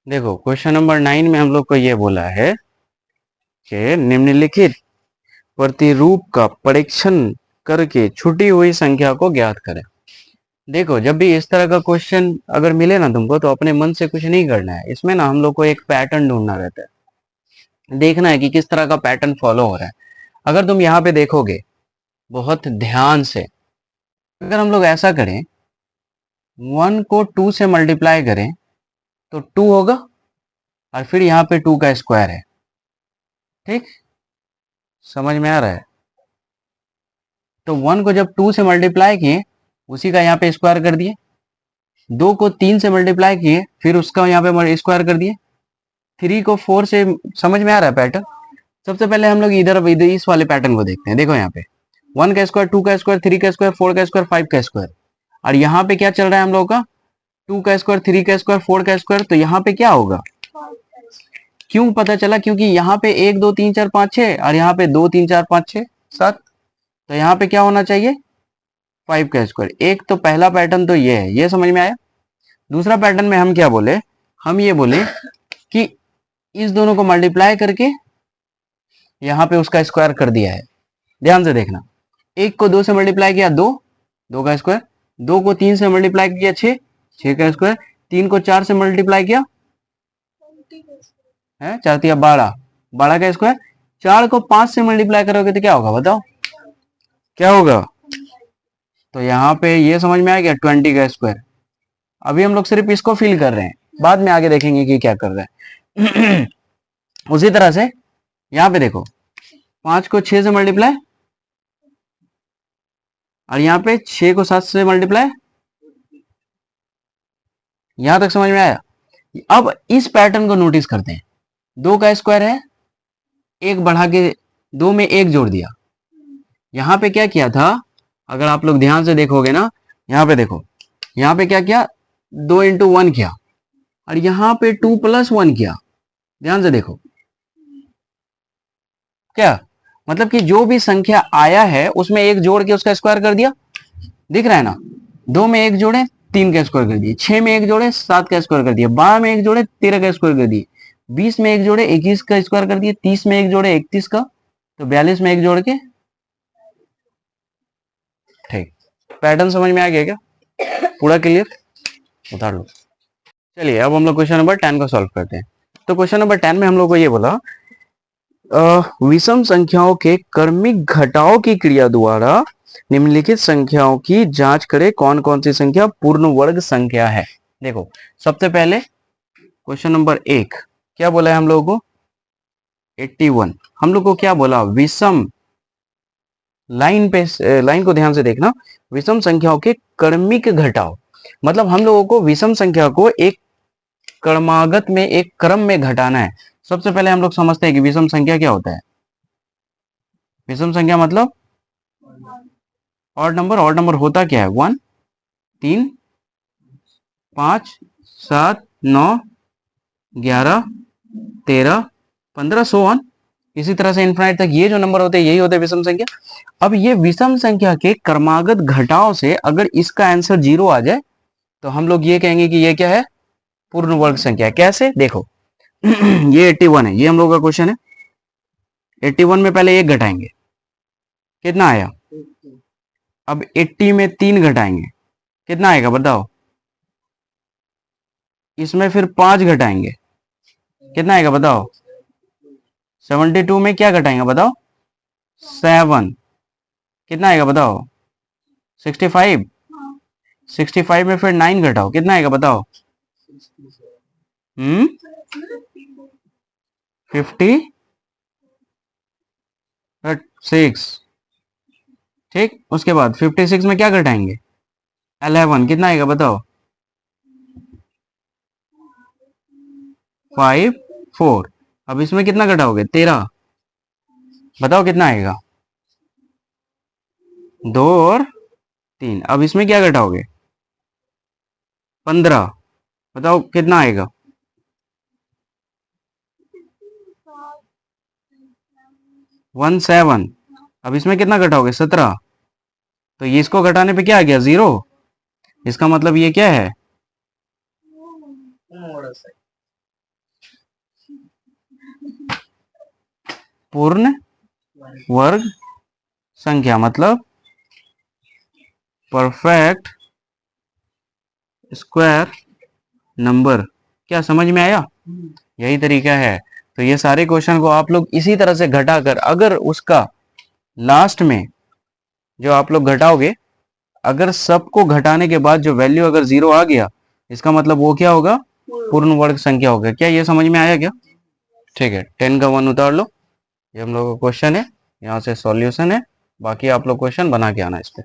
देखो question number 9 में हम लोग को ये बोला है कि निम्नलिखित प्रतिरूप का परीक्षण करके छुटी हुई संख्या को ज्ञात करें। देखो जब भी इस तरह का क्वेश्चन अगर मिले ना तुमको तो अपने मन से कुछ नहीं करना है। इसमें ना हम लोग को एक पैटर्न ढूंढना रहता है, देखना है कि किस तरह का पैटर्न फॉलो हो रहा है। अगर तुम यहाँ पे देखोगे बहुत ध्यान से, अगर हम लोग ऐसा करें 1 को 2 से मल्टीप्लाई करें तो 2 होगा और फिर यहाँ पे 2 का स्क्वायर है। ठीक, समझ में आ रहा है? तो 1 को जब 2 से मल्टीप्लाई किए उसी का यहाँ पे स्क्वायर कर दिए, 2 को 3 से मल्टीप्लाई किए फिर उसका यहाँ पे स्क्वायर कर दिए, 3 को 4 से। समझ में आ रहा है पैटर्न? सबसे पहले हम लोग इधर इस वाले पैटर्न को देखते हैं। देखो यहाँ पे 1 का स्क्वायर, 2 का स्क्वायर, 3 का स्क्वायर, 4 का स्क्वायर, 5 का स्क्वायर। और यहाँ पे क्या चल रहा है हम लोग का? 2 का स्क्वायर, 3 का स्क्वायर, 4 का स्क्वायर। तो यहाँ पे क्या होगा? क्यों पता चला? क्योंकि यहाँ पे 1 2 3 4 5 6 और यहाँ पे 2 3 4 5 6 7। तो यहाँ पे क्या होना चाहिए? 5 का स्क्वायर। एक तो पहला पैटर्न तो ये है, ये समझ में आया। दूसरा पैटर्न में हम क्या बोले? हम ये बोले कि इस दोनों को मल्टीप्लाई करके यहाँ पे उसका स्क्वायर कर दिया है। ध्यान से देखना, 1 को 2 से मल्टीप्लाई किया 2, 2 का स्क्वायर, 2 को 3 से मल्टीप्लाई किया 6, 6 का स्क्वायर, 3 को 4 से मल्टीप्लाई किया है 4 तिया 12, 12 का स्क्वायर। 4 को 5 से मल्टीप्लाई करोगे तो क्या होगा बताओ? क्या होगा? तो यहाँ पे ये समझ में आ गया 20 का स्क्वायर। अभी हम लोग सिर्फ इसको फिल कर रहे हैं, बाद में आगे देखेंगे कि क्या कर रहे हैं। उसी तरह से यहाँ पे देखो 5 को 6 से मल्टीप्लाई और यहाँ पे 6 को 7 से मल्टीप्लाई। यहां तक समझ में आया? अब इस पैटर्न को नोटिस करते हैं। 2 का स्क्वायर है, एक बढ़ा के 2 में 1 जोड़ दिया। यहाँ पे क्या किया था? अगर आप लोग ध्यान से देखोगे ना, यहाँ पे देखो, यहाँ पे क्या किया? 2 इंटू 1 किया और यहाँ पे 2 प्लस 1 किया। ध्यान से देखो, क्या मतलब कि जो भी संख्या आया है उसमें एक जोड़ के उसका स्क्वायर कर दिया। दिख रहा है ना? 2 में 1 जोड़े 3 का स्क्वायर कर दिए, 6 में 1 जोड़े 7 का स्क्वायर कर दिए, 12 में 1 जोड़े 13 का स्क्वायर कर दिए, 20 में 1 जोड़े 21 का स्क्वायर कर दिए, 30 में 1 जोड़े 31 का, तो 42 में 1 जोड़ के। ठीक, पैटर्न समझ में आ गया क्या? पूरा क्लियर? उतार लो। चलिए अब हम लोग क्वेश्चन नंबर 10 को सॉल्व करते हैं। तो क्वेश्चन नंबर 10 में हम लोग को ये बोला विषम संख्याओं के क्रमिक घटाव की क्रिया द्वारा निम्नलिखित संख्याओं की जांच करें। कौन कौन सी संख्या पूर्ण वर्ग संख्या है? देखो सबसे पहले क्वेश्चन नंबर 1 क्या बोला है हम लोगों को? 81। हम लोग को क्या बोला? विषम, लाइन पे लाइन को ध्यान से देखना, विषम संख्याओं के क्रमिक घटाव। मतलब हम लोगों को विषम संख्या को एक क्रमागत में, एक क्रम में घटाना है। सबसे पहले हम लोग समझते हैं कि विषम संख्या क्या होता है। विषम संख्या मतलब ऑड नंबर। ऑड नंबर होता क्या है? 1 3 5 7 9 11 13 15 सो ऑन, इसी तरह से इनफाइनाइट तक ये जो नंबर होते हैं यही होते हैं विषम संख्या। अब ये विषम संख्या के क्रमागत घटाव से अगर इसका आंसर 0 आ जाए तो हम लोग ये कहेंगे कि ये क्या है? पूर्ण वर्ग संख्या। कैसे? देखो ये 81 है, ये हम लोग का क्वेश्चन है। 81 में पहले 1 घटाएंगे, कितना आया? अब 80 में 3 घटाएंगे, कितना आएगा बताओ? इसमें फिर 5 घटाएंगे, कितना आएगा बताओ? 72 में क्या घटाएंगे बताओ? 7, कितना आएगा बताओ? 65। 65 में फिर 9 घटाओ, कितना आएगा बताओ? 56। ठीक, उसके बाद 56 में क्या घटाएंगे? 11, कितना आएगा बताओ? 5 4। अब इसमें कितना घटाओगे? 13, बताओ कितना आएगा? 2 और 3। अब इसमें क्या घटाओगे? 15, बताओ कितना आएगा? 17। अब इसमें कितना घटाओगे? 17। तो ये इसको घटाने पे क्या आ गया? 0। इसका मतलब ये क्या है? पूर्ण वर्ग संख्या मतलब परफेक्ट स्क्वायर नंबर। क्या समझ में आया? यही तरीका है। तो ये सारे क्वेश्चन को आप लोग इसी तरह से घटाकर, अगर उसका लास्ट में जो आप लोग घटाओगे, अगर सबको घटाने के बाद जो वैल्यू अगर 0 आ गया, इसका मतलब वो क्या होगा? पूर्ण वर्ग संख्या होगा। क्या ये समझ में आया क्या? ठीक है, 10 का 1 उतार लो। ये हम लोग का क्वेश्चन है, यहाँ से सॉल्यूशन है। बाकी आप लोग क्वेश्चन बना के आना इस पे।